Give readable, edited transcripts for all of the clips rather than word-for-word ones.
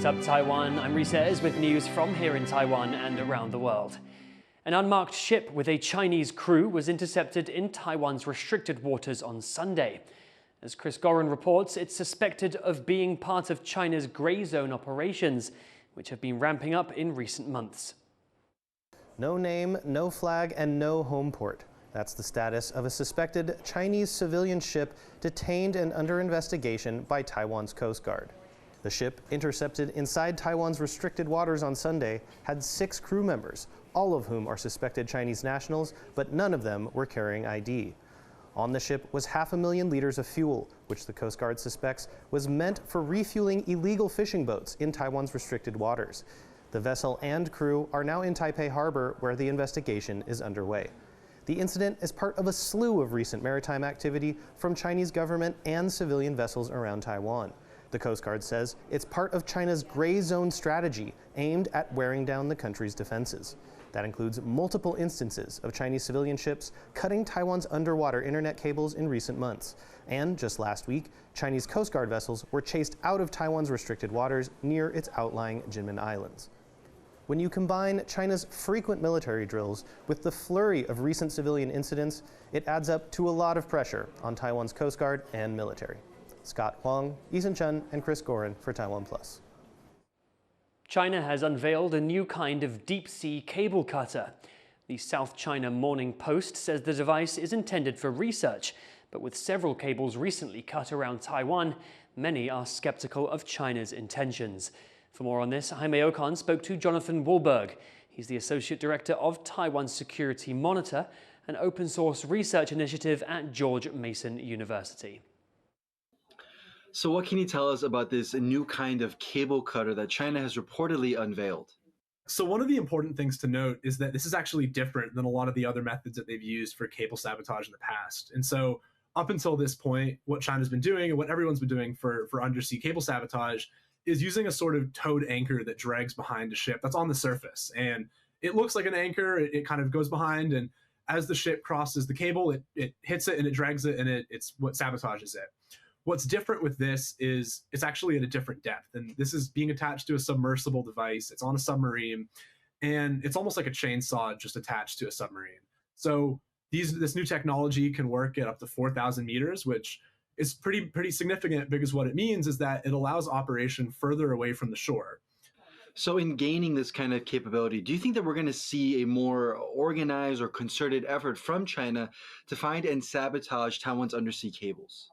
up, Taiwan? I'm Reece with news from here in Taiwan and around the world. An unmarked ship with a Chinese crew was intercepted in Taiwan's restricted waters on Sunday. As Chris Gorin reports, it's suspected of being part of China's grey zone operations, which have been ramping up in recent months. No name, no flag, and no home port. That's the status of a suspected Chinese civilian ship detained and under investigation by Taiwan's Coast Guard. The ship, intercepted inside Taiwan's restricted waters on Sunday, had 6 crew members, all of whom are suspected Chinese nationals, but none of them were carrying ID. On the ship was 500,000 liters of fuel, which the Coast Guard suspects was meant for refueling illegal fishing boats in Taiwan's restricted waters. The vessel and crew are now in Taipei harbor, where the investigation is underway. The incident is part of a slew of recent maritime activity from Chinese government and civilian vessels around Taiwan. The Coast Guard says it's part of China's gray zone strategy aimed at wearing down the country's defenses. That includes multiple instances of Chinese civilian ships cutting Taiwan's underwater internet cables in recent months. And just last week, Chinese Coast Guard vessels were chased out of Taiwan's restricted waters near its outlying Jinmen Islands. When you combine China's frequent military drills with the flurry of recent civilian incidents, it adds up to a lot of pressure on Taiwan's Coast Guard and military. Scott Huang, Eason Chen, and Chris Gorin for TaiwanPlus. China has unveiled a new kind of deep-sea cable cutter. The South China Morning Post says the device is intended for research, but with several cables recently cut around Taiwan, many are skeptical of China's intentions. For more on this, Jaime Ocon spoke to Jonathan Woolberg. He's the Associate Director of Taiwan Security Monitor, an open-source research initiative at George Mason University. So what can you tell us about this new kind of cable cutter that China has reportedly unveiled? So one of the important things to note is that this is actually different than a lot of the other methods that they've used for cable sabotage in the past. And so up until this point, what China's been doing and what everyone's been doing for undersea cable sabotage is using a sort of towed anchor that drags behind a ship that's on the surface. And it looks like an anchor, it kind of goes behind, and as the ship crosses the cable, it hits it and it drags it, and it's what sabotages it. What's different with this is it's actually at a different depth, and this is being attached to a submersible device. It's on a submarine, and it's almost like a chainsaw just attached to a submarine. So this new technology can work at up to 4,000 meters, which is pretty significant, because what it means is that it allows operation further away from the shore. So in gaining this kind of capability, do you think that we're going to see a more organized or concerted effort from China to find and sabotage Taiwan's undersea cables?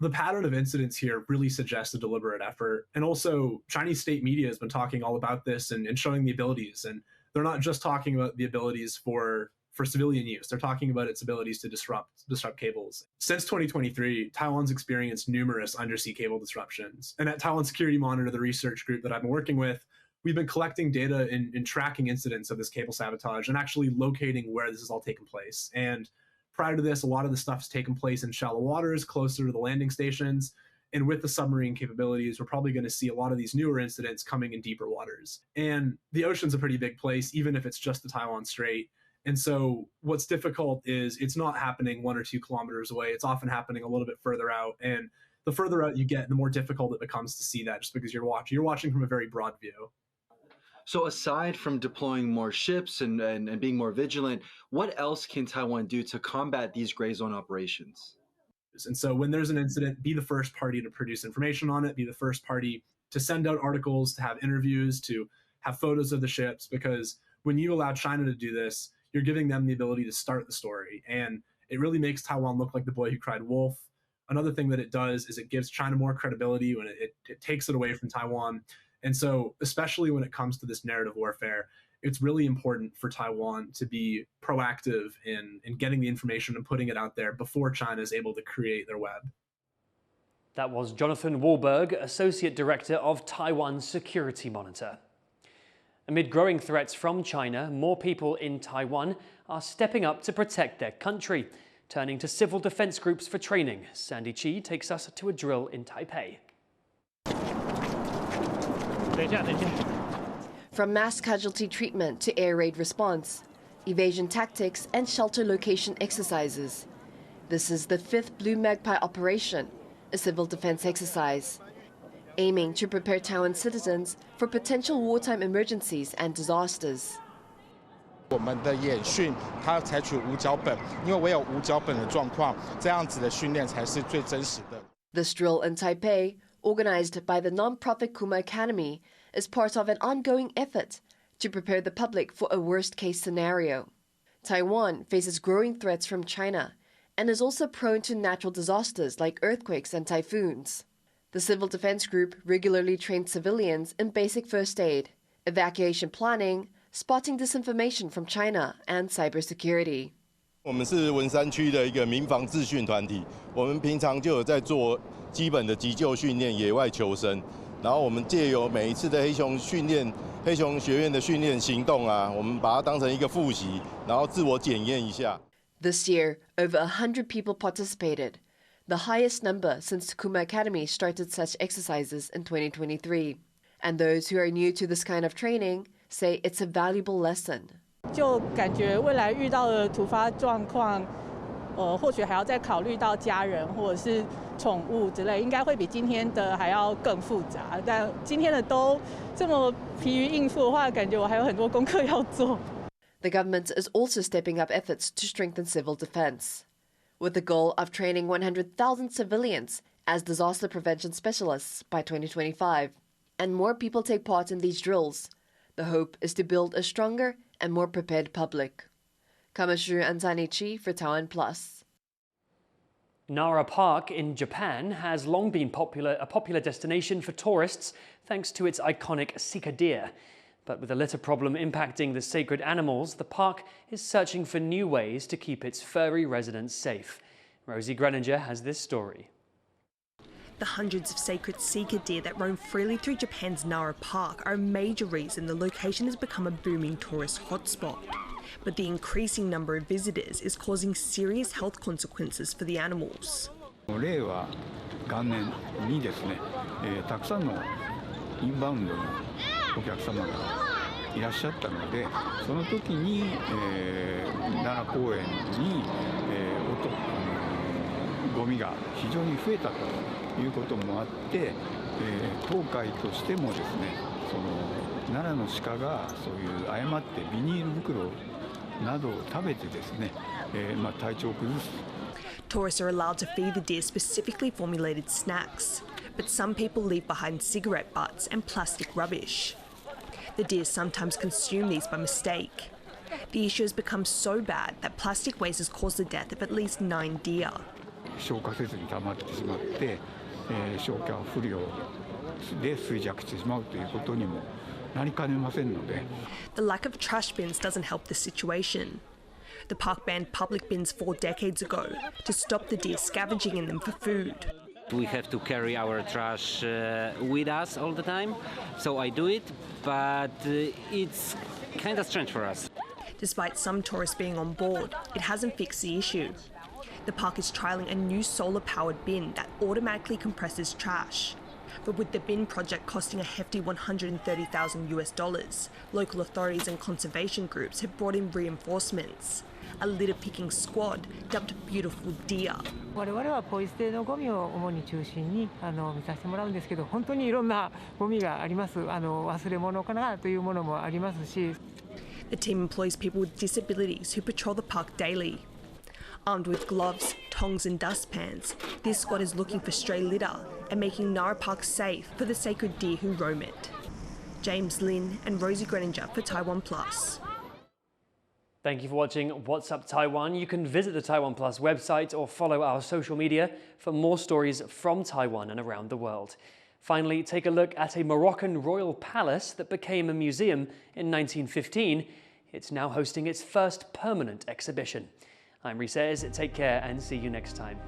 The pattern of incidents here really suggests a deliberate effort. And also, Chinese state media has been talking all about this and showing the abilities. And they're not just talking about the abilities for civilian use. They're talking about its abilities to disrupt cables. Since 2023, Taiwan's experienced numerous undersea cable disruptions. And at Taiwan Security Monitor, the research group that I've been working with, we've been collecting data and tracking incidents of this cable sabotage and actually locating where this has all taken place. And prior to this, a lot of the stuff's taken place in shallow waters, closer to the landing stations. And with the submarine capabilities, we're probably going to see a lot of these newer incidents coming in deeper waters. And the ocean's a pretty big place, even if it's just the Taiwan Strait. And so what's difficult is it's not happening 1 or 2 kilometers away. It's often happening a little bit further out. And the further out you get, the more difficult it becomes to see that, just because you're watching from a very broad view. So aside from deploying more ships and being more vigilant, what else can Taiwan do to combat these gray zone operations? And so when there's an incident, be the first party to produce information on it, be the first party to send out articles, to have interviews, to have photos of the ships, because when you allow China to do this, you're giving them the ability to start the story. And it really makes Taiwan look like the boy who cried wolf. Another thing that it does is it gives China more credibility when it takes it away from Taiwan. And so, especially when it comes to this narrative warfare, it's really important for Taiwan to be proactive in getting the information and putting it out there before China is able to create their web. That was Jonathan Woolberg, Associate Director of Taiwan Security Monitor. Amid growing threats from China, more people in Taiwan are stepping up to protect their country, turning to civil defense groups for training. Sandy Chi takes us to a drill in Taipei. From mass casualty treatment to air raid response, evasion tactics and shelter location exercises. This is the 5th Blue Magpie operation, a civil defense exercise. aiming to prepare Taiwan citizens for potential wartime emergencies and disasters. 我们的演训，它采取无脚本，因为唯有无脚本的状况，这样子的训练才是最真实的。This drill in Taipei, organized by the non-profit Kuma Academy, is part of an ongoing effort to prepare the public for a worst-case scenario. Taiwan faces growing threats from China and is also prone to natural disasters like earthquakes and typhoons. The Civil Defense Group regularly trains civilians in basic first aid, evacuation planning, spotting disinformation from China, and cybersecurity. 我们是文山区的一个民防自训团体，我们平常就有在做基本的急救训练、野外求生，然后我们借由每一次的黑熊学院的训练行动啊，我们把它当成一个复习，然后自我检验一下。This year, over 100 people participated, the highest number since Kuma Academy started such exercises in 2023. And those who are new to this kind of training say it's a valuable lesson. 就感觉未来遇到的突发状况，或许还要再考虑到家人或者是宠物之类，应该会比今天的还要更复杂。但今天的都这么疲于应付的话，感觉我还有很多功课要做。The government is also stepping up efforts to strengthen civil defense, with the goal of training 100,000 civilians as disaster prevention specialists by 2025. And more people take part in these drills. The hope is to build a stronger and more prepared public. Kamashu Antanichi for TaiwanPlus. Nara Park in Japan has long been a popular destination for tourists thanks to its iconic Sika deer. But with a litter problem impacting the sacred animals, the park is searching for new ways to keep its furry residents safe. Rosie Greninger has this story. The hundreds of sacred Sika deer that roam freely through Japan's Nara Park are a major reason the location has become a booming tourist hotspot. But the increasing number of visitors is causing serious health consequences for the animals. 令和元年にですね、たくさんのインバウンドのお客様がいらっしゃったので、その時に、奈良公園に、ゴミが非常に増えたということもあって、当会としてもですね、その奈良の鹿がそういう誤ってビニール袋などを食べてですね、体調を崩す。Tourists are allowed to feed the deer specifically formulated snacks, but some people leave behind cigarette butts and plastic rubbish. The deer sometimes consume these by mistake. The issue has become so bad that plastic waste has caused the death of at least 9 deer. 消化せずに溜まってしまって、消化不良で衰弱してしまうということにもなりかねませんので。The lack of trash bins doesn't help the situation. The park banned public bins 4 decades ago to stop the deer scavenging in them for food. We have to carry our trash with us all the time, so I do it, but it's kind of strange for us. Despite some tourists being on board, it hasn't fixed the issue. The park is trialling a new solar-powered bin that automatically compresses trash. But with the bin project costing a hefty $130,000, local authorities and conservation groups have brought in reinforcements. A litter-picking squad dubbed Beautiful Deer. 我々はポイ捨てのゴミを主に中心に見させてもらうんですけど、本当にいろんなゴミがあります。忘れ物かなというものもありますし。The team employs people with disabilities who patrol the park daily. Armed with gloves, tongs and dustpans, this squad is looking for stray litter and making Nara Park safe for the sacred deer who roam it. James Lin and Rosie Greninger for TaiwanPlus. Thank you for watching What's Up Taiwan. You can visit the TaiwanPlus website or follow our social media for more stories from Taiwan and around the world. Finally, take a look at a Moroccan royal palace that became a museum in 1915. It's now hosting its first permanent exhibition. I'm Reece. Take care and see you next time.